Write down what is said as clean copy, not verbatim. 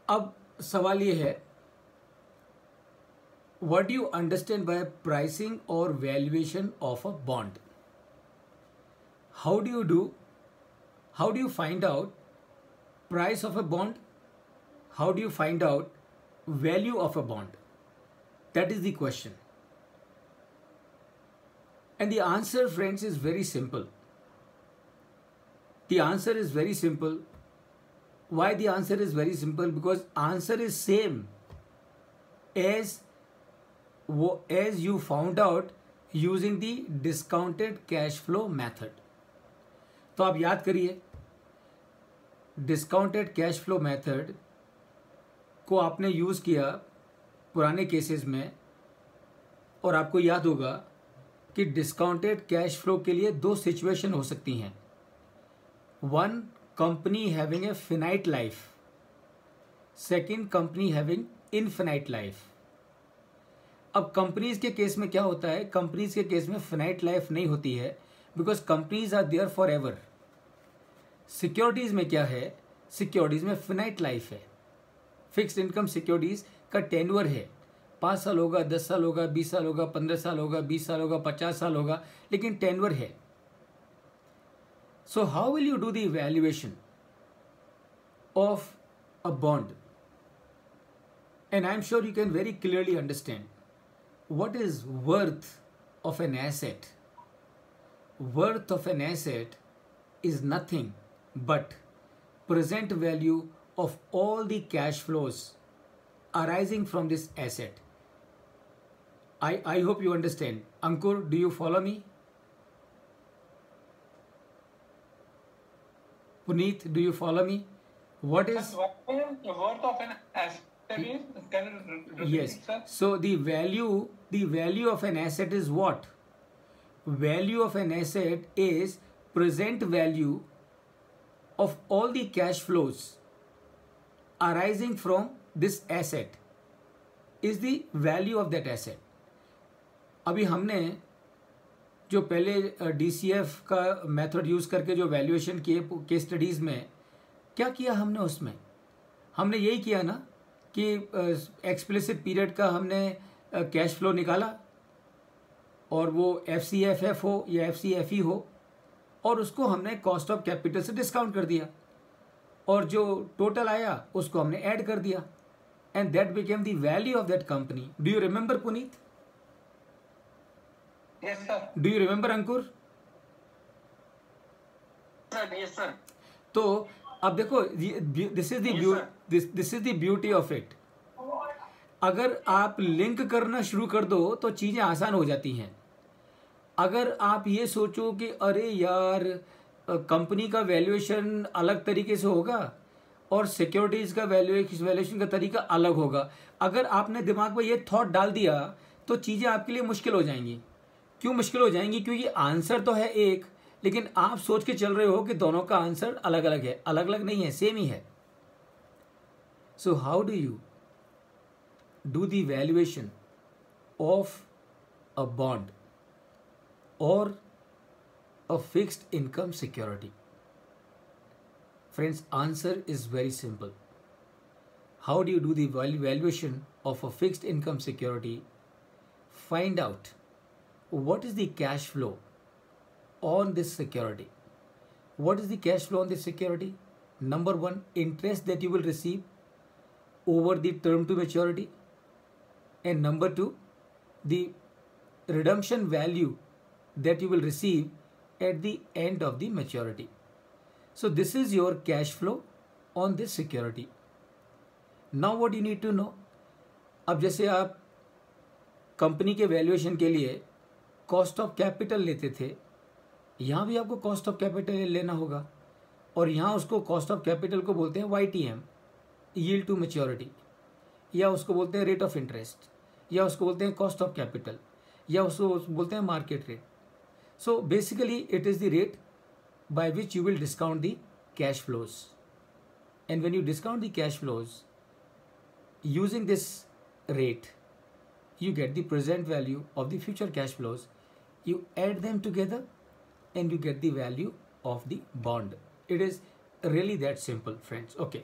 अब सवाल ये है, what do you understand by pricing or valuation of a bond? How do you find out price of a bond? How do you find out value of a bond? That is the question. And the answer, friends, is very simple. The answer is very simple. Why the answer is very simple? Because answer is same as you found out using the discounted cash flow method. तो आप याद करिए, discounted cash flow method को आपने use किया पुराने cases में, और आपको याद होगा कि डिस्काउंटेड कैश फ्लो के लिए दो सिचुएशन हो सकती हैं. One, company having a finite life. Second, company having infinite life. अब कंपनीज के केस में क्या होता है? कंपनीज के केस में फिनाइट लाइफ नहीं होती है, because companies are there forever. Securities में क्या है? सिक्योरिटीज में फिनाइट लाइफ है. फिक्स्ड इनकम सिक्योरिटीज का टेन्योर है, 5 साल होगा, 10 साल होगा, 20 साल होगा, 15 साल होगा, 20 साल होगा, 50 साल होगा, लेकिन टेन्योर है. So how will you do the evaluation of a bond? And I am sure you can very clearly understand what is worth of an asset. Worth of an asset is nothing but present value of all the cash flows arising from this asset. I hope you understand. Ankur, do you follow me? Puneet, do you follow me? What is the worth of an asset? Can you repeat, yes, sir? so the value of an asset is what? Value of an asset is present value of all the cash flows arising from this asset is the value of that asset. अभी हमने जो पहले DCF का method use करके जो valuation किए case studies में, क्या किया हमने? उसमें हमने यही किया ना कि एक्सप्लिसिट पीरियड का हमने कैश फ्लो निकाला, और वो FCFF हो या FCFE हो, और उसको हमने कॉस्ट ऑफ कैपिटल से डिस्काउंट कर दिया, और जो टोटल आया उसको हमने ऐड कर दिया, and that became the value of that company. Do you remember Puneet? Yes, sir. Do you remember Ankur? Yes, sir. तो अब देखो, this is the beauty of it. अगर आप लिंक करना शुरू कर दो तो चीजें आसान हो जाती हैं. अगर आप ये सोचो कि अरे यार, कंपनी का वैल्यूएशन अलग तरीके से होगा और सिक्योरिटीज का वैल्यूएशन का तरीका अलग होगा, अगर आपने दिमाग में ये थॉट डाल दिया तो चीजें आपके लिए मुश्किल हो जाएंगी. क्यों मुश्किल हो जाएंगी? क्योंकि आंसर तो है एक, लेकिन आप सोच के चल रहे हो कि दोनों का आंसर अलग अलग है. अलग अलग नहीं है, सेम ही है. So how do you do the valuation of a bond और a fixed income security? Friends, answer is very simple. How do you do the valuation of a fixed income security? Find out what is the cash flow on this security. What is the cash flow on this security? Number one, interest that you will receive over the term to maturity, and number two, the redemption value that you will receive at the end of the maturity. So this is your cash flow on this security. Now what you need to know, अब जैसे आप company के valuation के लिए cost of capital लेते थे, यहाँ भी आपको कॉस्ट ऑफ कैपिटल लेना होगा, और यहाँ उसको कॉस्ट ऑफ कैपिटल को बोलते हैं YTM, यील्ड टू मैच्योरिटी, या उसको बोलते हैं रेट ऑफ इंटरेस्ट, या उसको बोलते हैं कॉस्ट ऑफ कैपिटल, या उसको बोलते हैं market rate. So basically it is the rate by which you will discount the cash flows, and when you discount the cash flows using this rate, you get the present value of the future cash flows. You add them together and you get the value of the bond. It is really that simple, friends. Okay.